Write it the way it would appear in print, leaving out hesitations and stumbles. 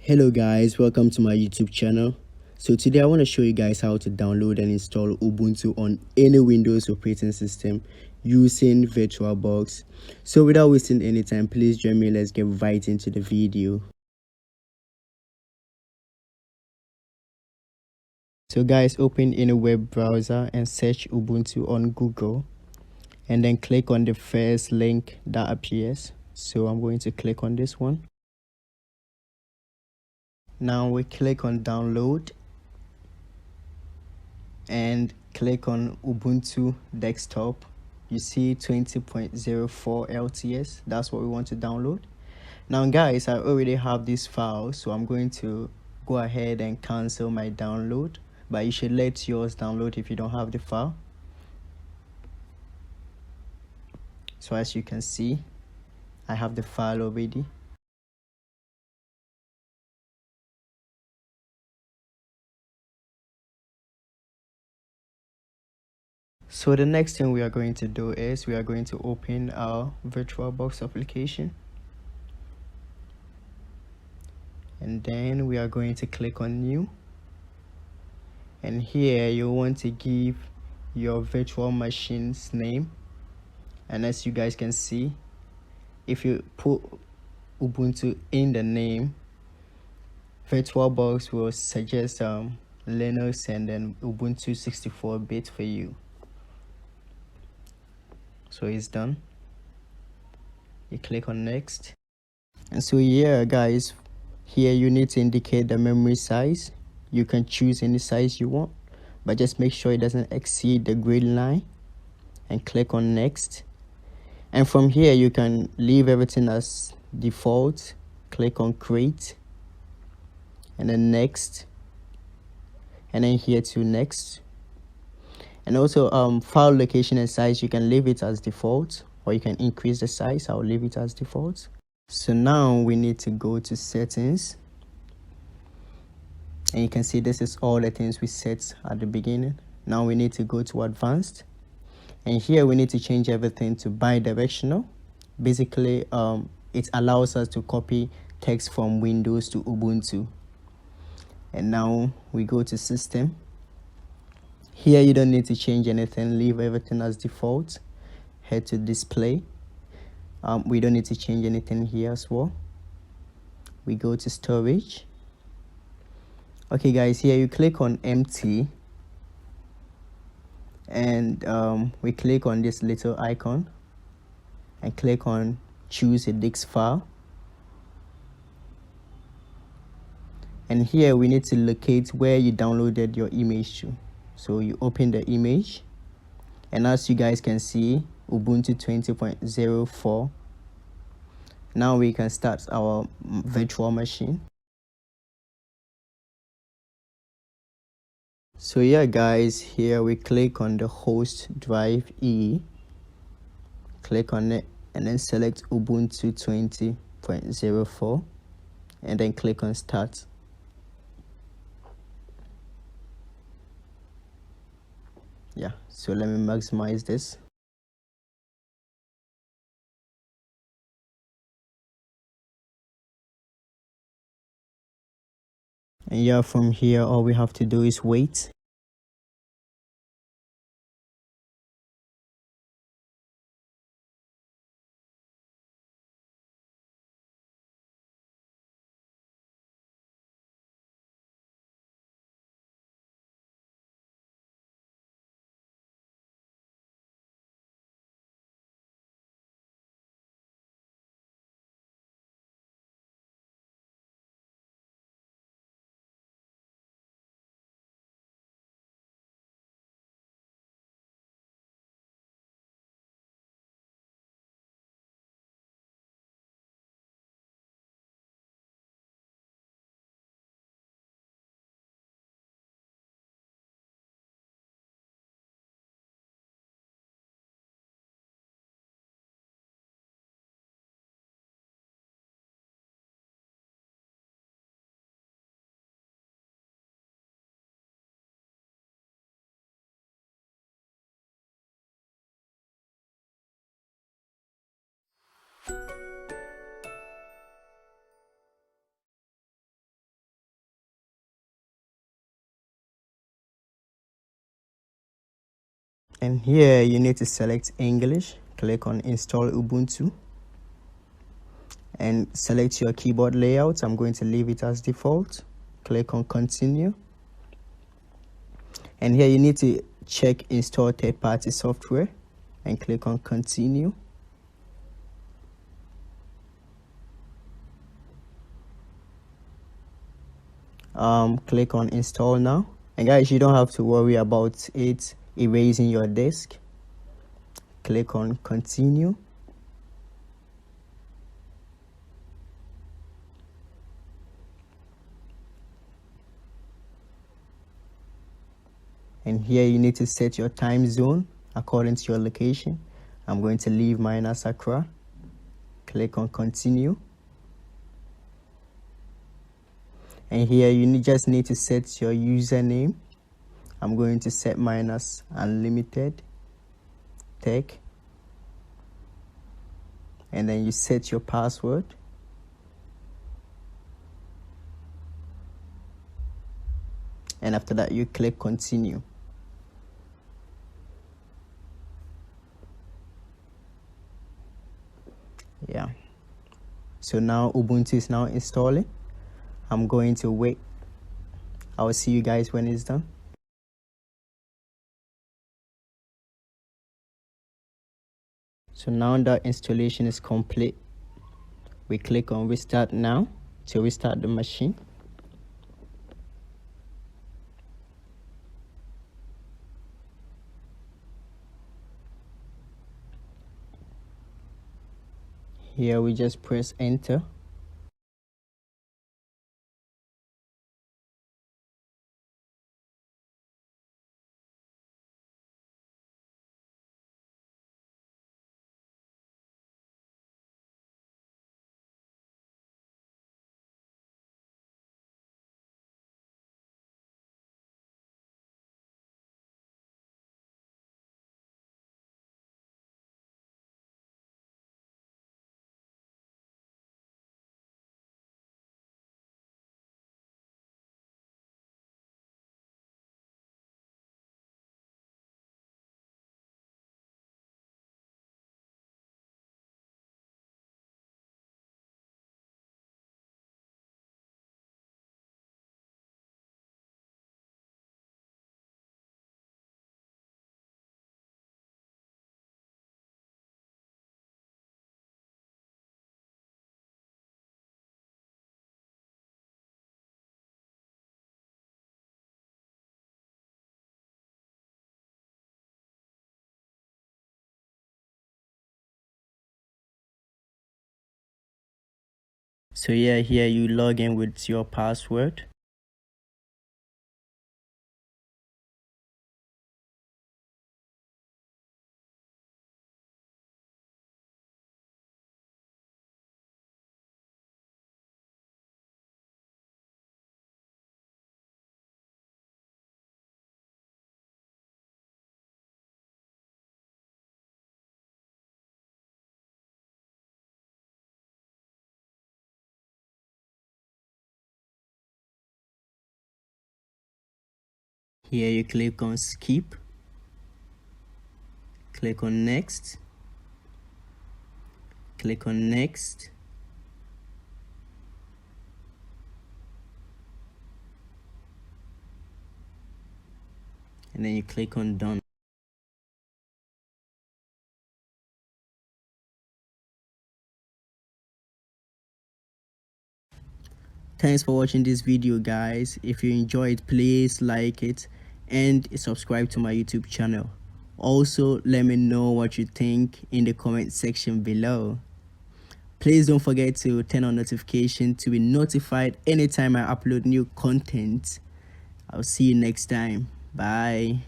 Hello guys, welcome to my YouTube channel. So today I want to show you guys how to download and install Ubuntu on any Windows operating system using VirtualBox. So without wasting any time, please join me. Let's get right into the video. So guys, open in a web browser and search Ubuntu on Google, and then click on the first link that appears. So I'm going to click on this one. Now we click on download and click on Ubuntu desktop. You see 20.04 LTS. That's what we want to download. Now guys, I already have this file, so I'm going to go ahead and cancel my download, but you should let yours download if you don't have the file. So as you can see, I have the file already. So the next thing we are going to do is we are going to open our VirtualBox application, and then we are going to click on new, and here you want to give your virtual machine's name. And as you guys can see, if you put Ubuntu in the name, VirtualBox will suggest Linux and then Ubuntu 64-bit for you. So it's done. You click on next, and so yeah guys, here you need to indicate the memory size. You can choose any size you want, but just make sure it doesn't exceed the green line, and click on next. And from here you can leave everything as default. Click on create, and then next, and then here to next. And also file location and size, you can leave it as default, or you can increase the size. I'll leave it as default. So now we need to go to settings, and you can see this is all the things we set at the beginning. Now we need to go to advanced, and here we need to change everything to bidirectional. Basically it allows us to copy text from Windows to Ubuntu. And now we go to system. Here you don't need to change anything, leave everything as default. Head to display. We don't need to change anything here as well. We go to storage. Okay guys, here you click on empty, and we click on this little icon and click on choose a disk file. And here we need to locate where you downloaded your image to. So you open the image, and as you guys can see, Ubuntu 20.04. Now we can start our virtual machine. So yeah guys, here we click on the host drive E, click on it, and then select Ubuntu 20.04, and then click on start. Yeah, so let me maximize this. And yeah, from here all we have to do is wait. And here you need to select English, click on install Ubuntu, and select your keyboard layout. I'm going to leave it as default. Click on continue, and here you need to check install third-party software and click on continue. Click on install now, and guys, you don't have to worry about it erasing your disk. Click on continue, and here you need to set your time zone according to your location. I'm going to leave mine as Accra. Click on continue, and here you just need to set your username. I'm going to set mine as unlimited tech, and then you set your password, and after that you click continue. Yeah, so now Ubuntu is now installing. I'm going to wait. I will see you guys when it's done. So now that installation is complete, we click on restart now to restart the machine. Here we just press enter. So yeah, here you log in with your password. Here you click on skip, click on next, click on next, and then you click on done. Thanks for watching this video, guys. If you enjoyed, please like it and subscribe to my YouTube channel. Also, let me know what you think in the comment section below. Please don't forget to turn on notification to be notified anytime I upload new content. I'll see you next time. Bye.